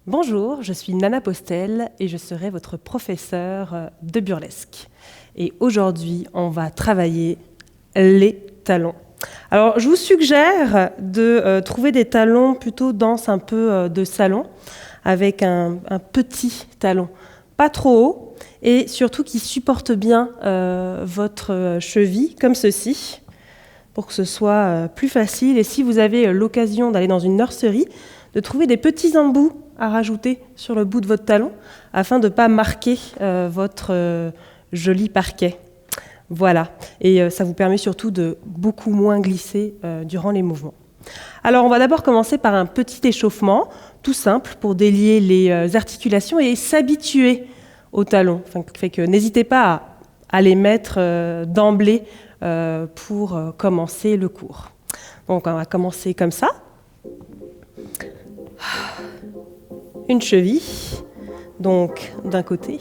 Bonjour, je suis Nana Postel et je serai votre professeure de burlesque. Et aujourd'hui, on va travailler les talons. Alors, je vous suggère de trouver des talons plutôt denses, un peu de salon, avec un petit talon, pas trop haut, et surtout qui supporte bien votre cheville, comme ceci, pour que ce soit plus facile. Et si vous avez l'occasion d'aller dans une nurserie, de trouver des petits embouts à rajouter sur le bout de votre talon afin de ne pas marquer votre joli parquet. Voilà, et ça vous permet surtout de beaucoup moins glisser durant les mouvements. Alors on va d'abord commencer par un petit échauffement, tout simple, pour délier les articulations et s'habituer aux talons. Fait que n'hésitez pas à les mettre d'emblée pour commencer le cours. Donc on va commencer comme ça. Une cheville, donc d'un côté.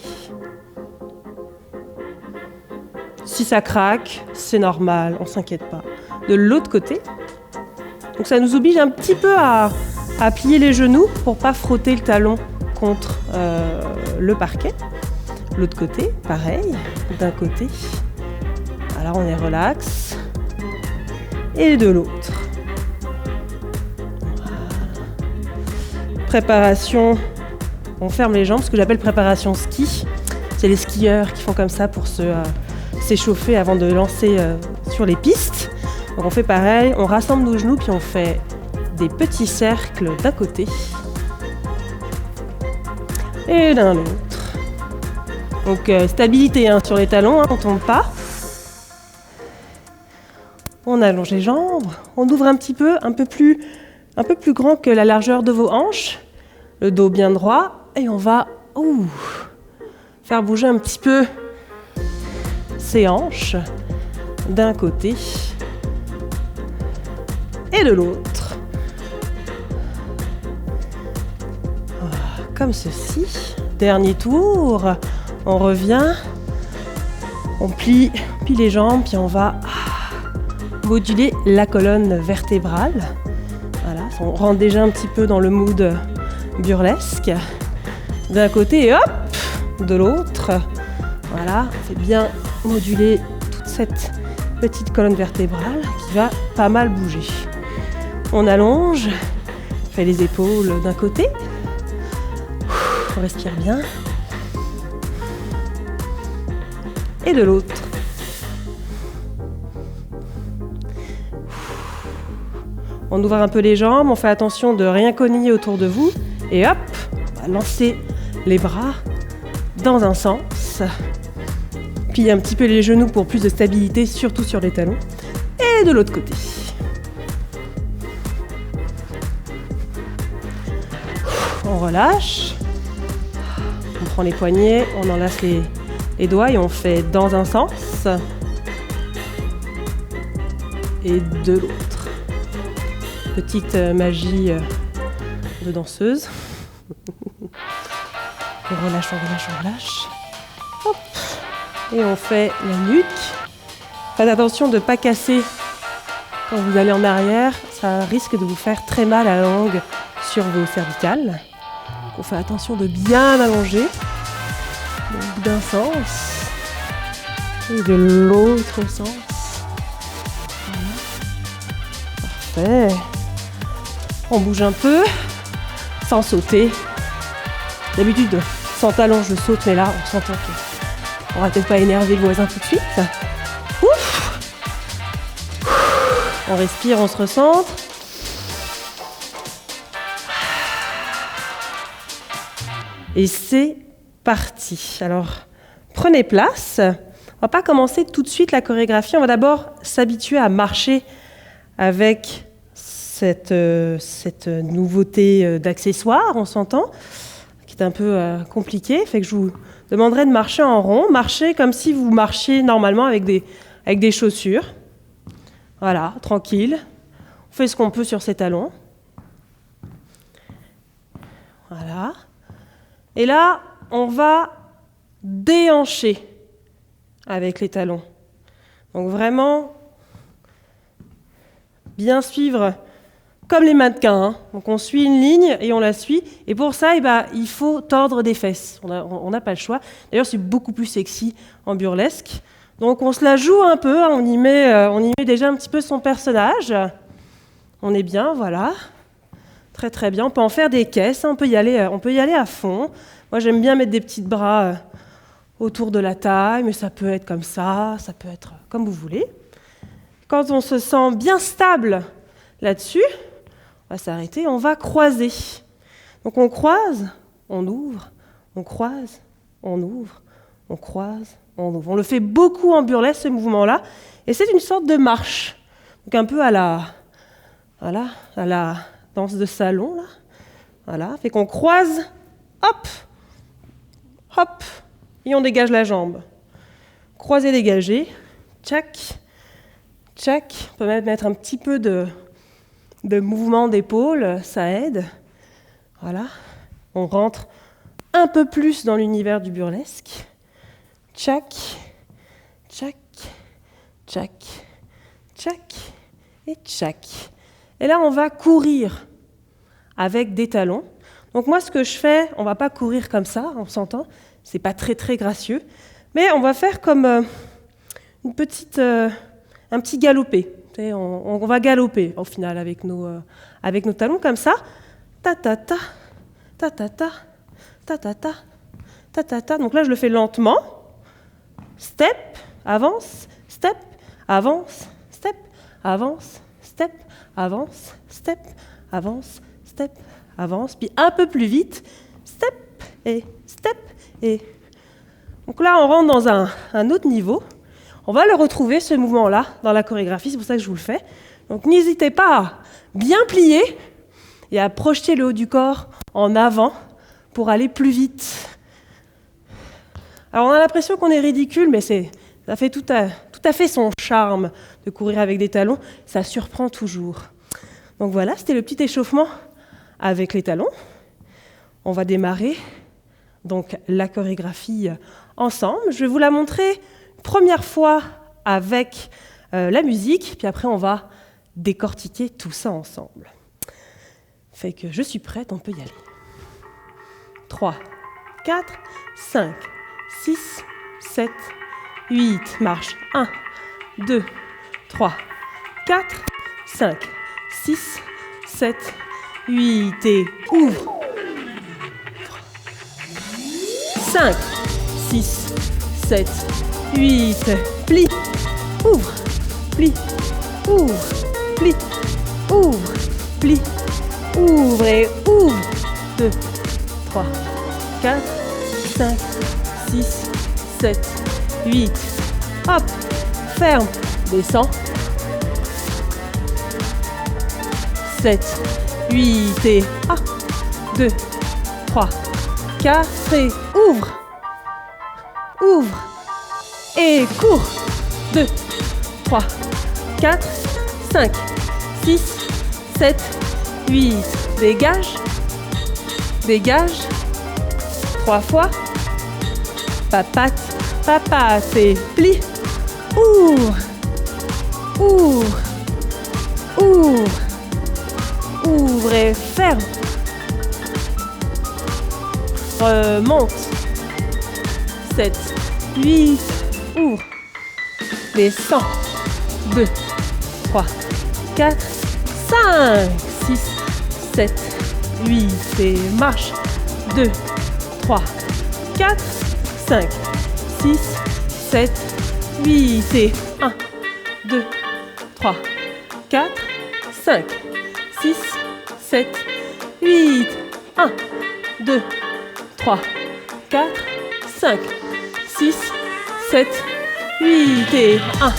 Si ça craque, c'est normal, on ne s'inquiète pas. De l'autre côté. Donc ça nous oblige un petit peu à plier les genoux pour ne pas frotter le talon contre le parquet. L'autre côté, pareil, d'un côté. Alors on est relax. Et de l'autre. Préparation, on ferme les jambes, ce que j'appelle préparation ski. C'est les skieurs qui font comme ça pour s'échauffer avant de lancer sur les pistes. Donc on fait pareil, on rassemble nos genoux puis on fait des petits cercles d'un côté et d'un autre. Donc stabilité sur les talons, on ne tombe pas. On allonge les jambes, on ouvre un petit peu, un peu plus grand que la largeur de vos hanches, le dos bien droit, et on va faire bouger un petit peu ses hanches d'un côté et de l'autre. Comme ceci. Dernier tour, on revient, on plie les jambes, puis on va moduler la colonne vertébrale. Voilà, on rentre déjà un petit peu dans le mood burlesque. D'un côté et hop, de l'autre. Voilà, on fait bien moduler toute cette petite colonne vertébrale qui va pas mal bouger. On allonge, on fait les épaules d'un côté. On respire bien. Et de l'autre. On ouvre un peu les jambes, on fait attention de rien cogner autour de vous. Et hop, on va lancer les bras dans un sens. Puis un petit peu les genoux pour plus de stabilité, surtout sur les talons. Et de l'autre côté. On relâche. On prend les poignets, on enlace les doigts et on fait dans un sens. Et de l'autre. Petite magie de danseuse. On relâche, on relâche, on relâche. Hop. Et on fait la nuque. Faites attention de ne pas casser quand vous allez en arrière. Ça risque de vous faire très mal à la longue sur vos cervicales. Donc on fait attention de bien allonger. Donc d'un sens. Et de l'autre sens. Voilà. Parfait. On bouge un peu, sans sauter. D'habitude, sans talons, je saute, mais là, on s'entend qu'on va peut-être pas énerver le voisin tout de suite. Ouf. On respire, on se recentre. Et c'est parti. Alors, prenez place. On va pas commencer tout de suite la chorégraphie. On va d'abord s'habituer à marcher avec cette nouveauté d'accessoires, on s'entend, qui est un peu compliquée. Fait que je vous demanderai de marcher en rond, marcher comme si vous marchiez normalement avec des chaussures. Voilà, tranquille. On fait ce qu'on peut sur ses talons. Voilà. Et là, on va déhancher avec les talons. Donc vraiment, bien suivre comme les mannequins. Hein. Donc on suit une ligne et on la suit. Et pour ça, il faut tordre des fesses. On n'a pas le choix. D'ailleurs, c'est beaucoup plus sexy en burlesque. Donc on se la joue un peu. Hein. On y met déjà un petit peu son personnage. On est bien, voilà. Très très bien. On peut en faire des caisses. Hein. On peut y aller à fond. Moi, j'aime bien mettre des petits bras autour de la taille, mais ça peut être comme ça peut être comme vous voulez. Quand on se sent bien stable là-dessus, on va s'arrêter, on va croiser. Donc on croise, on ouvre, on croise, on ouvre, on croise, on ouvre. On le fait beaucoup en burlesque, ce mouvement-là, et c'est une sorte de marche. Donc un peu à la danse de salon, là. Voilà, fait qu'on croise, hop, hop, et on dégage la jambe. Croiser, dégager, tchac, tchac. On peut même mettre un petit peu de mouvement d'épaule, ça aide. Voilà, on rentre un peu plus dans l'univers du burlesque. Tchac, tchac, tchac, tchac et tchac. Et là, on va courir avec des talons. Donc moi, ce que je fais, on ne va pas courir comme ça, on s'entend, c'est pas très très gracieux, mais on va faire comme un petit galopé. On va galoper au final avec nos talons comme ça. Ta ta ta, ta ta ta, ta ta ta, ta ta ta. Donc là, je le fais lentement. Step, avance, step, avance, step, avance, step, avance, step, avance, step, avance. Puis un peu plus vite, step et step et. Donc là, on rentre dans un autre niveau. On va le retrouver, ce mouvement-là, dans la chorégraphie, c'est pour ça que je vous le fais. Donc n'hésitez pas à bien plier et à projeter le haut du corps en avant pour aller plus vite. Alors on a l'impression qu'on est ridicule, mais ça fait tout à fait son charme de courir avec des talons, ça surprend toujours. Donc voilà, c'était le petit échauffement avec les talons. On va démarrer donc la chorégraphie ensemble. Je vais vous la montrer première fois avec la musique, puis après on va décortiquer tout ça ensemble. Fait que je suis prête, on peut y aller. 3, 4, 5, 6, 7, 8, marche. 1, 2, 3, 4, 5, 6, 7, 8 et ouvre. 5, 6, 7, 8, plie, ouvre, plie, ouvre, plie, ouvre, plie, ouvre et ouvre. 2, 3, 4, 5, 6, 7, 8. Hop, ferme, descend. 7, 8 et 1, 2, 3, 4 et ouvre. Ouvre et cours. 2, 3, 4, 5, 6, 7, 8. Dégage. Dégage. 3 fois. Papate, papate et plie. Ouvre. Ouvre. Ouvre. Ouvre et ferme. Remonte. 7, 8, ouvre. Descend. 2, 3, 4, 5, 6, 7, 8 et marche. 2, 3, 4, 5, 6, 7, 8 et 1, 2, 3, 4, 5, 6, 7, 8, 1, 2, 3, 4, 5, 6, 7, 8 et 1,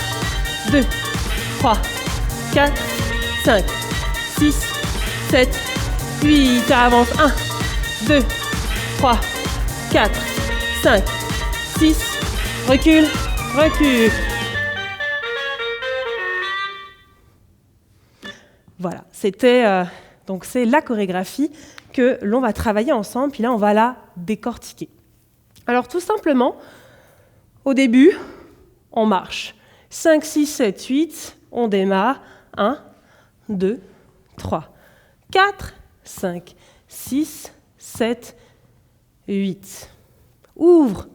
2, 3, 4, 5, 6, 7, 8, avance. 1, 2, 3, 4, 5, 6, recule, recule. Voilà, donc c'est la chorégraphie que l'on va travailler ensemble, puis là on va la décortiquer. Alors tout simplement, au début, on marche. 5, 6, 7, 8, on démarre. 1, 2, 3, 4, 5, 6, 7, 8. Ouvre.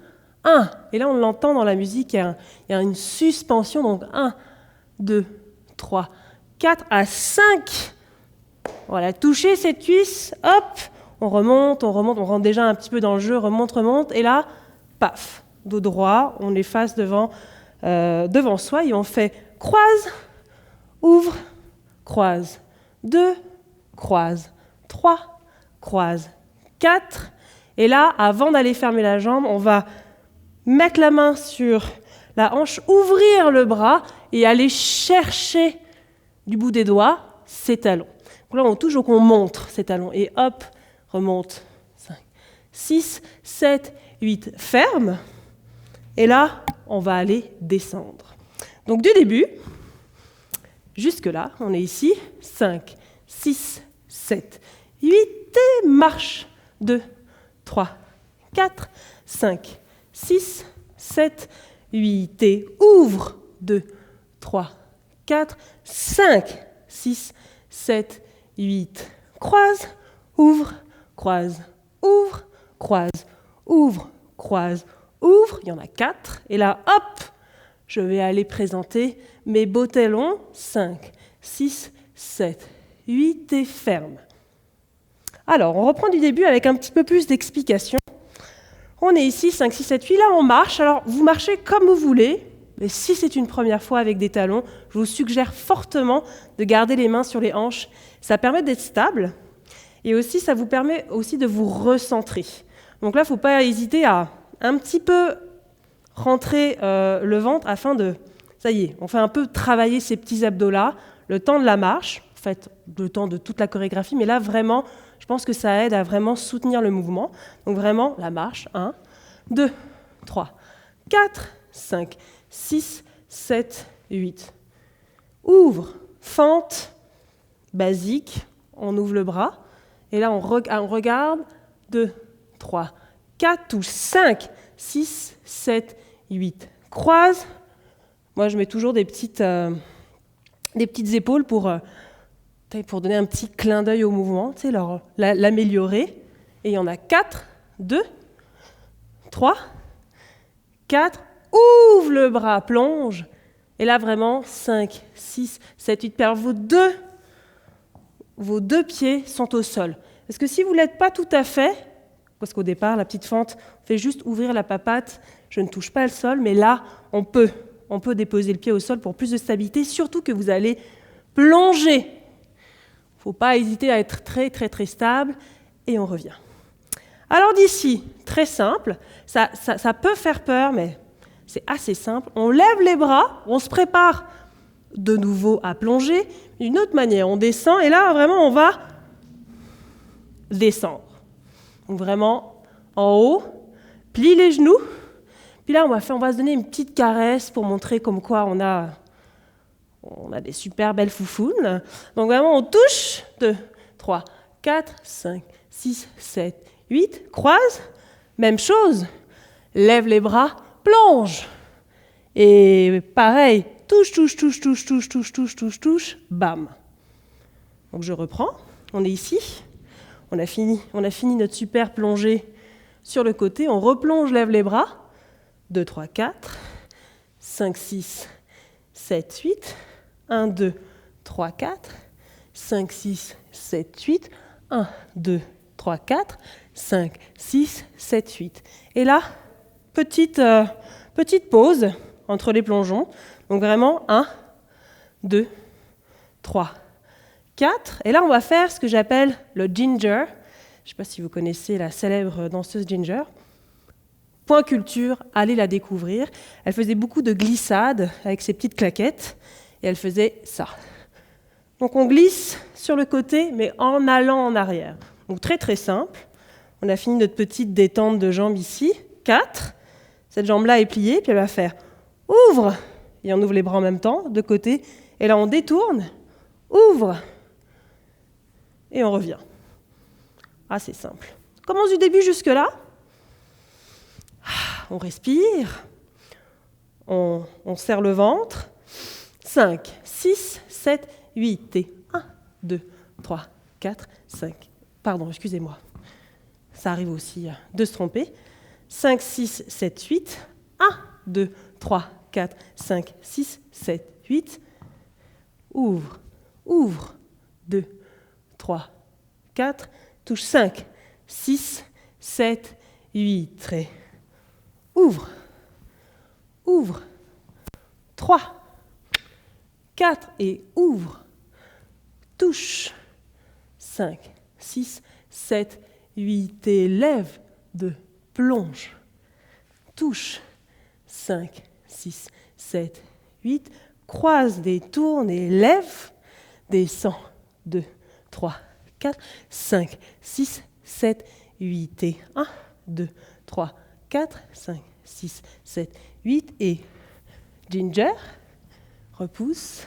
1. Et là, on l'entend dans la musique, il y a une suspension. Donc 1, 2, 3, 4 à 5. Voilà, touchez cette cuisse. Hop, on remonte, on rentre déjà un petit peu dans le jeu, remonte. Et là, paf, dos droit, on les face devant soi et on fait croise, ouvre, croise. 2, croise. 3, croise. 4. Et là, avant d'aller fermer la jambe, on va mettre la main sur la hanche, ouvrir le bras et aller chercher du bout des doigts ses talons. Donc là, on touche, donc on montre ses talons. Et hop, remonte. 5, 6, 7, 8. Ferme. Et là, on va aller descendre. Donc du début, jusque-là, on est ici. 5, 6, 7, 8. Et marche. 2, 3, 4, 5, 6, 7, 8. Et ouvre. 2, 3, 4, 5, 6, 7, 8. Croise, ouvre, croise, ouvre, croise, ouvre, croise, ouvre. Il y en a 4. Et là, hop, je vais aller présenter mes beaux talons. 5, 6, 7, 8 et ferme. Alors, on reprend du début avec un petit peu plus d'explication. On est ici, 5, 6, 7, 8. Là, on marche. Alors, vous marchez comme vous voulez. Mais si c'est une première fois avec des talons, je vous suggère fortement de garder les mains sur les hanches. Ça permet d'être stable. Et aussi, ça vous permet aussi de vous recentrer. Donc là, il ne faut pas hésiter à un petit peu rentrer le ventre afin de... Ça y est, on fait un peu travailler ces petits abdos-là, le temps de la marche, en fait, le temps de toute la chorégraphie. Mais là, vraiment, je pense que ça aide à vraiment soutenir le mouvement. Donc vraiment, la marche, 1, 2, 3, 4, 5, 6, 7, 8. Ouvre, fente, basique, on ouvre le bras. Et là, on regarde, 2, 3, 4 ou 5, 6, 7, 8. Croise. Moi, je mets toujours des petites épaules pour donner un petit clin d'œil au mouvement, tu sais, l'améliorer. Et il y en a 4, 2, 3, 4. Ouvre le bras, plonge. Et là, vraiment, 5, 6, 7, 8 paires. Vos deux pieds sont au sol. Parce que si vous ne l'êtes pas tout à fait, parce qu'au départ, la petite fente fait juste ouvrir la papate, je ne touche pas le sol, mais là, on peut déposer le pied au sol pour plus de stabilité, surtout que vous allez plonger. Il ne faut pas hésiter à être très, très, très stable, et on revient. Alors d'ici, très simple, ça peut faire peur, mais c'est assez simple. On lève les bras, on se prépare de nouveau à plonger. D'une autre manière, on descend, et là, vraiment, on va descendre. Donc vraiment, en haut, plie les genoux. Puis là, on va se donner une petite caresse pour montrer comme quoi on a des super belles foufounes. Donc vraiment, on touche. 2, 3, 4, 5, 6, 7, 8. Croise. Même chose. Lève les bras, plonge. Et pareil, touche, bam. Donc je reprends. On est ici. On a fini notre super plongée sur le côté. On replonge, lève les bras. 2, 3, 4, 5, 6, 7, 8. 1, 2, 3, 4, 5, 6, 7, 8. 1, 2, 3, 4, 5, 6, 7, 8. Et là, petite pause entre les plongeons. Donc vraiment, 1, 2, 3, 4. Et là, on va faire ce que j'appelle le ginger. Je ne sais pas si vous connaissez la célèbre danseuse Ginger. Point culture, allez la découvrir. Elle faisait beaucoup de glissades avec ses petites claquettes. Et elle faisait ça. Donc on glisse sur le côté, mais en allant en arrière. Donc très très simple. On a fini notre petite détente de jambes ici. 4. Cette jambe-là est pliée, puis elle va faire ouvre. Et on ouvre les bras en même temps, de côté. Et là on détourne, ouvre. Et on revient. Assez simple. On commence du début jusque-là. On respire. On serre le ventre. 5, 6, 7, 8. Et 1, 2, 3, 4, 5. Pardon, excusez-moi. Ça arrive aussi de se tromper. 5, 6, 7, 8. 1, 2, 3, 4, 5, 6, 7, 8. Ouvre, ouvre. 2, 3, 4. Touche 5, 6, 7, 8. Et ouvre, ouvre. 3, 4 et ouvre. Touche. 5, 6, 7, 8 et lève. 2, plonge. Touche. 5, 6, 7, 8. Croise, détourne et lève. Descend. 2, 3, 4, 5, 6, 7, 8 et 1, 2, 3, 4, 5, 6, 7, 8 et Ginger repousse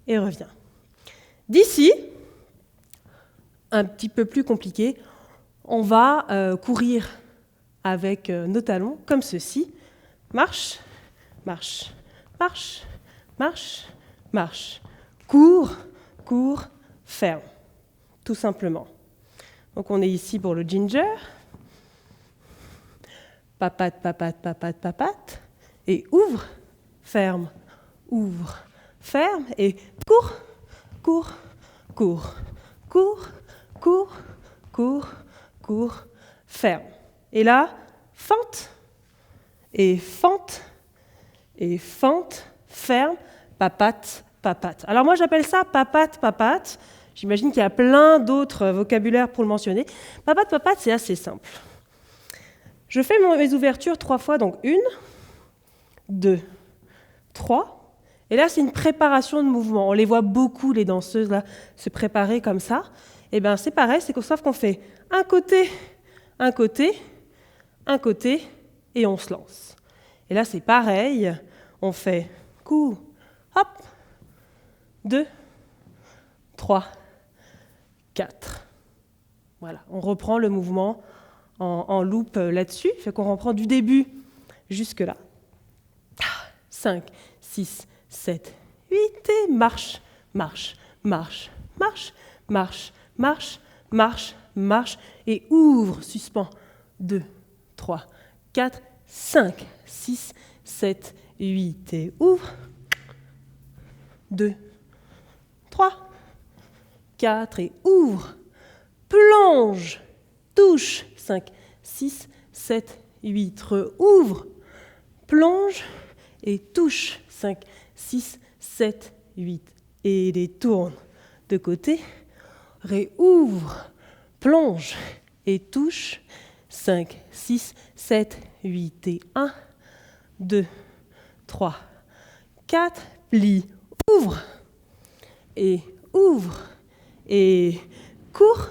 et revient. D'ici, un petit peu plus compliqué, on va courir avec nos talons comme ceci. Marche, marche, marche, marche, marche. Cours, cours, ferme. Tout simplement. Donc on est ici pour le Ginger. Papate, papate, papate, papate. Et ouvre, ferme, ouvre, ferme. Et cours, cours, cours, cours, cours, cours, cours, ferme. Et là, fente, et fente, et fente, ferme, papate, papate. Alors moi j'appelle ça papate, papate. J'imagine qu'il y a plein d'autres vocabulaires pour le mentionner. Papate, papate, c'est assez simple. Je fais mes ouvertures 3 fois, donc 1, 2, 3. Et là, c'est une préparation de mouvement. On les voit beaucoup, les danseuses, là, se préparer comme ça. Et bien, c'est pareil, sauf qu'on fait un côté, un côté, un côté, et on se lance. Et là, c'est pareil. On fait coup, hop, 2, 3, 4. Voilà, on reprend le mouvement en loop là-dessus, fait qu'on reprend du début jusque là. 5, 6, 7, 8 et marche, marche, marche, marche, marche, marche, marche, marche et ouvre, suspend. 2, 3, 4, 5, 6, 7, 8 et ouvre. 2, 3, 4 et ouvre, plonge, touche, 5, 6, 7, 8, ouvre, plonge et touche, 5, 6, 7, 8, et détourne de côté, réouvre, plonge et touche, 5, 6, 7, 8 et 1, 2, 3, 4, plie, ouvre et ouvre. Et cours,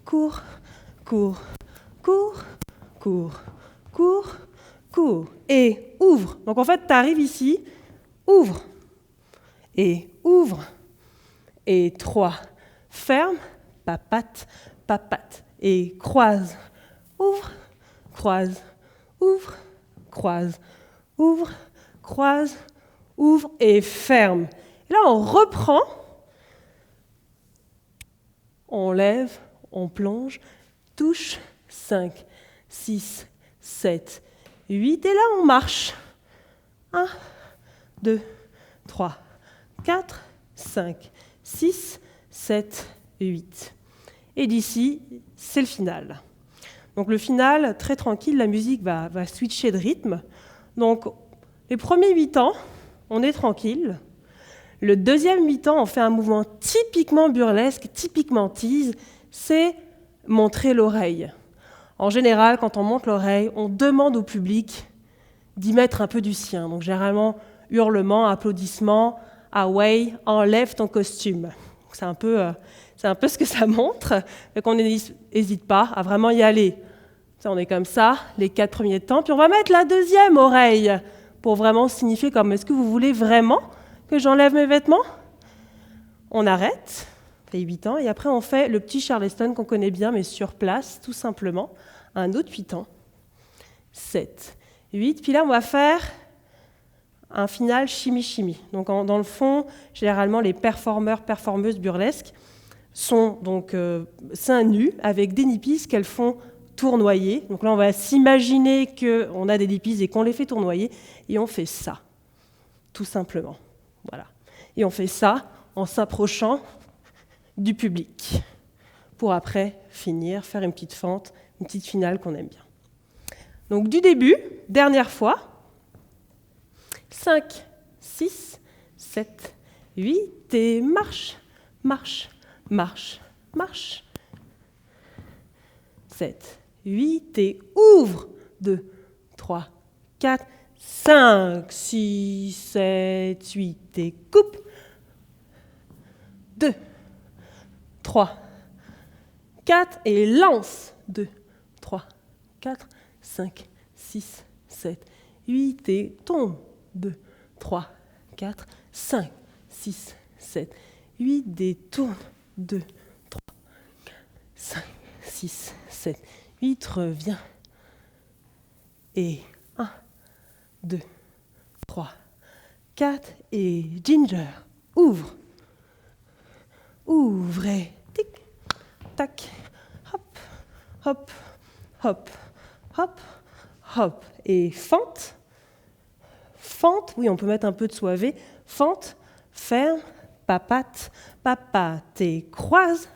cours, cours, cours, cours, cours, cours. Et ouvre. Donc en fait, tu arrives ici, ouvre. Et ouvre. Et 3, ferme, papate, papate. Et croise, ouvre, croise, ouvre, croise, ouvre, croise, ouvre et ferme. Et là, on reprend. On lève, on plonge, touche, 5, 6, 7, 8. Et là, on marche. 1, 2, 3, 4, 5, 6, 7, 8. Et d'ici, c'est le final. Donc le final, très tranquille, la musique va switcher de rythme. Donc les premiers 8 temps, on est tranquille. Le deuxième mi-temps, on fait un mouvement typiquement burlesque, typiquement tease, c'est montrer l'oreille. En général, quand on monte l'oreille, on demande au public d'y mettre un peu du sien. Donc généralement, hurlements, applaudissements, ah ouais, enlève ton costume. C'est un peu ce que ça montre, et qu'on n'hésite pas à vraiment y aller. Ça, on est comme ça, les 4 premiers temps, puis on va mettre la deuxième oreille pour vraiment signifier comme, est-ce que vous voulez vraiment que j'enlève mes vêtements? On arrête, ça fait 8 ans, et après on fait le petit Charleston qu'on connaît bien, mais sur place, tout simplement, un autre 8 ans. 7, 8, puis là on va faire un final chimie-chimie. Donc dans le fond, généralement les performeurs, performeuses burlesques sont donc seins nus avec des nippies qu'elles font tournoyer. Donc là, on va s'imaginer qu'on a des nippies et qu'on les fait tournoyer, et on fait ça, tout simplement. Voilà. Et on fait ça en s'approchant du public, pour après finir, faire une petite fente, une petite finale qu'on aime bien. Donc du début, dernière fois, 5, 6, 7, 8, et marche, marche, marche, marche. 7, 8, et ouvre, 2, 3, 4, 5, 6, 7, 8, et coupe, 2, 3, 4, et lance, 2, 3, 4, 5, 6, 7, 8, et tombe, 2, 3, 4, 5, 6, 7, 8, et tourne, 2, 3, 5, 6, 7, 8, revient, et 1, 2, 3, 4, et Ginger, ouvre, ouvrez, tic, tac, hop, hop, hop, hop, hop, et fente, fente, oui, on peut mettre un peu de soivé, fente, ferme, papate, papate, et croise,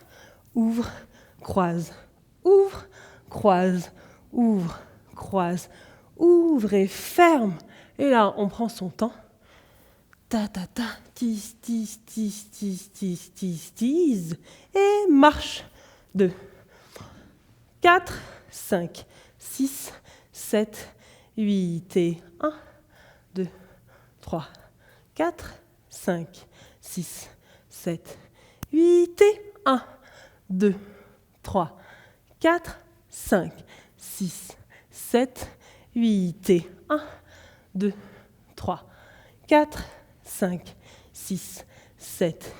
ouvre, croise, ouvre, croise, ouvre, croise, ouvre et ferme. Et là, on prend son temps. Ta ta ta, tis, tis, tis, tis, tis, tis, tis, et marche. 2, 4, 5, 6, 7, 8, et 1, 2, 3, 4, 5, 6, 7, 8, et 1, 2, 3, 4, 5, 6, 7, 8, et 1, 2, 3, 4, 5, 6, 7,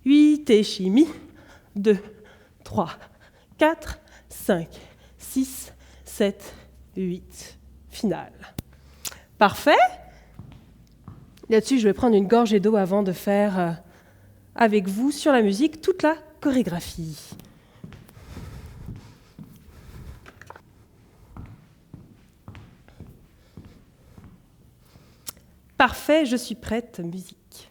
8, et chimie, 2, 3, 4, 5, 6, 7, 8. Finale. Parfait. Là-dessus, je vais prendre une gorgée d'eau avant de faire avec vous sur la musique toute la chorégraphie. Parfait, je suis prête, musique.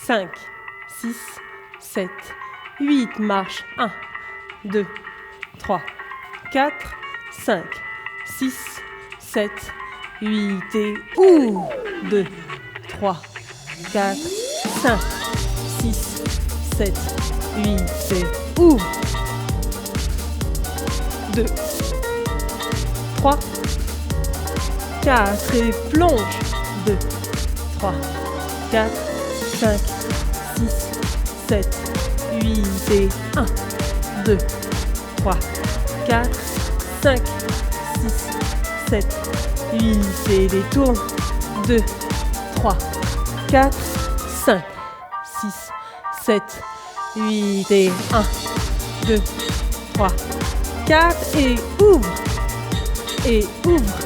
5, 6, 7, 8, marche. 1, 2, 3, 4, 5, 6, 7, 8, et ouvre. 2, 3, 4, 5, 6, 7, 8, et ouvre. 2, 3, 4, et plonge. 2, 3, 4, 5, 6, 7, 8, et 1, 2, 3, 4, 5, 6, 7, 8, et détourne. 2, 3, 4, 5, 6, 7, 8, et 1, 2, 3, 4, et ouvre. Et ouvre.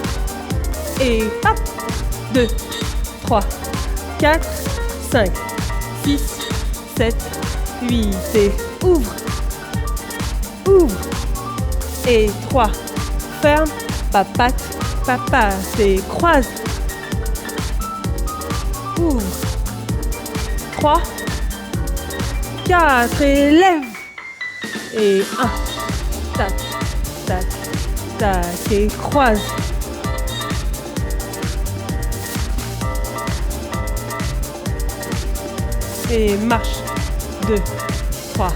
Et hop, 2, 3, 4, 5, 6, 7, 8, et ouvre, ouvre, et 3, ferme, papate, papate, et croise, ouvre, 3, 4, et lève, et 1, tac, tac, tac, et croise. Et marche. 2, 3,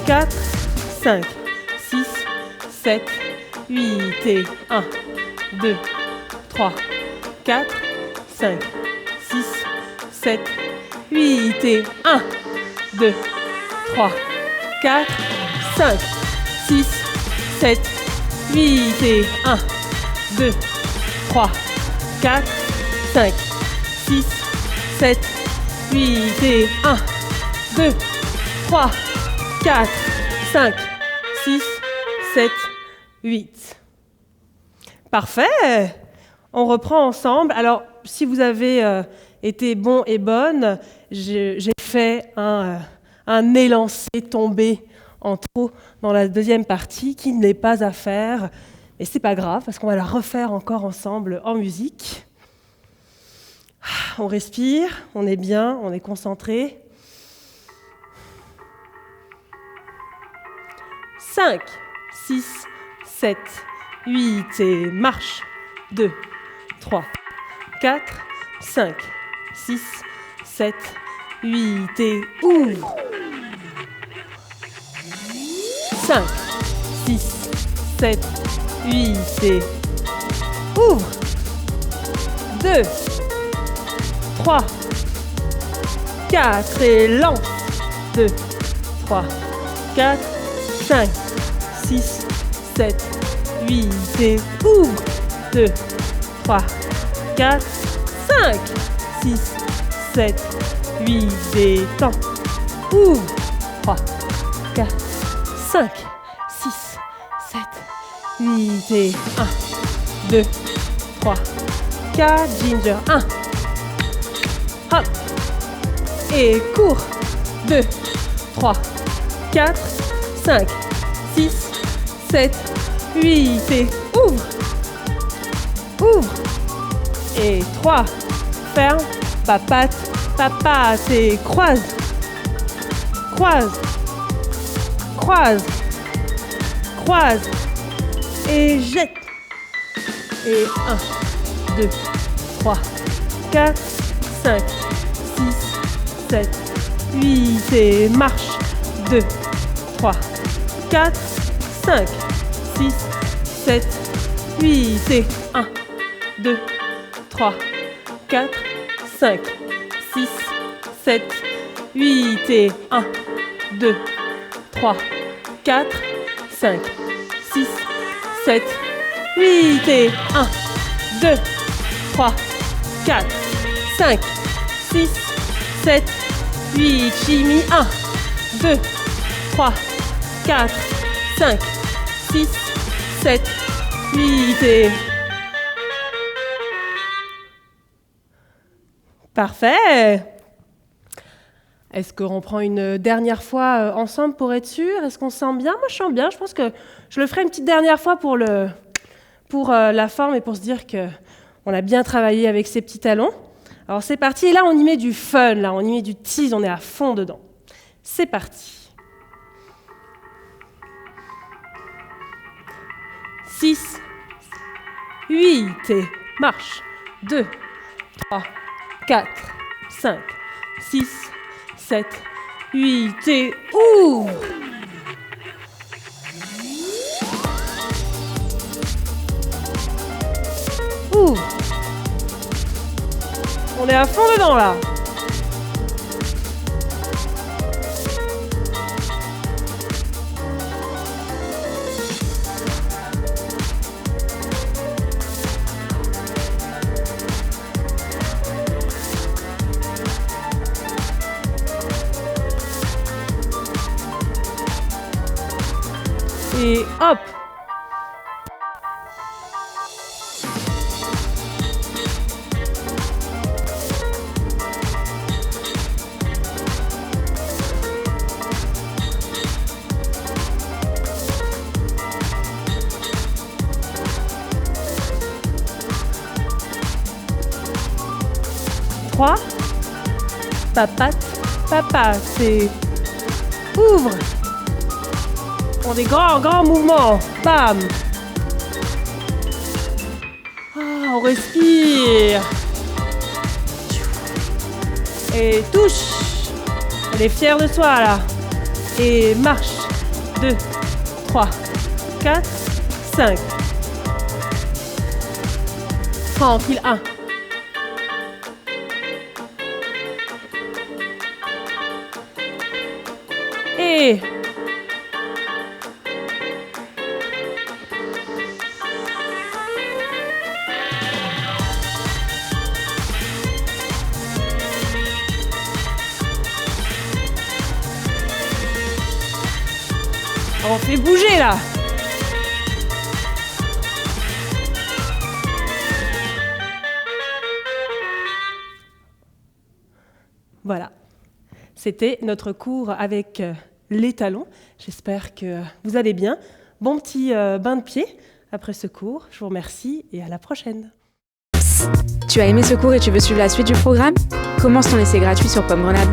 4, 5, 6, 7, 8, et 1, 2, 3, 4, 5, 6, 7, 8, et 1, 2, 3, 4, 5, 6, 7, 8, et 1, 2, 3, 4, 5, 6, 7, 8, et 1, 2, 3, 4, 5, 6, 7, 8. Parfait. On reprend ensemble. Alors, si vous avez été bon et bonne, j'ai fait un élancé tombé en trop dans la deuxième partie qui n'est pas à faire. Et c'est pas grave parce qu'on va la refaire encore ensemble en musique. On respire, on est bien, on est concentré. 5, 6, 7, 8 et marche. 2, 3, 4, 5, 6, 7, 8 et ouvre. 5, 6, 7, 8 et ouvre. 2, 3, 4 et lance. 2, 3, 4, 5, 6, 7, 8 et ouvre. 2, 3, 4, 5, 6, 7, 8 et temps. Ouvre. 3, 4, 5, 6, 7, 8 et 1, 2, 3, 4, ginger, 1. Hop. Et cours. 2, 3, 4, 5, 6, 7, 8 et ouvre. Ouvre. Et 3, ferme, papate, papate et croise. Croise. Croise. Croise. Et jette. Et 1, 2, 3, 4, 5, 6, 7, 8 et marche. 2, 3, 4, 5, 6, 7, 8 et 1, 2, 3, 4, 5, 6, 7, 8 et 1, 2, 3, 4, 5, 6, 7, 8 et 1, 2, 3, 4, 5, 6, 7, 8, chimie, 1, 2, 3, 4, 5, 6, 7, 8 et... Parfait! Est-ce qu'on prend une dernière fois ensemble pour être sûr? Est-ce qu'on se sent bien? Moi, je sens bien. Je pense que je le ferai une petite dernière fois pour la forme et pour se dire qu'on a bien travaillé avec ces petits talons. Alors, c'est parti. Et là, on y met du fun. Là, on y met du tease. On est à fond dedans. C'est parti. 6, 8 et marche. 2, 3, 4, 5, 6, 7, 8 et ouvre. Ouvre. On est à fond dedans là. Et hop! Trois. Papate, papa, c'est ouvre. On des grands mouvements. Bam. Ah, on respire. Et touche. Elle est fière de soi là. Et marche. 2, 3, 4, 5. Tranquille. 1. Et on fait bouger là. Voilà. C'était notre cours avec les talons. J'espère que vous allez bien. Bon petit bain de pied après ce cours. Je vous remercie et à la prochaine. Tu as aimé ce cours et tu veux suivre la suite du programme ? Commence ton essai gratuit sur Pomme Grenade.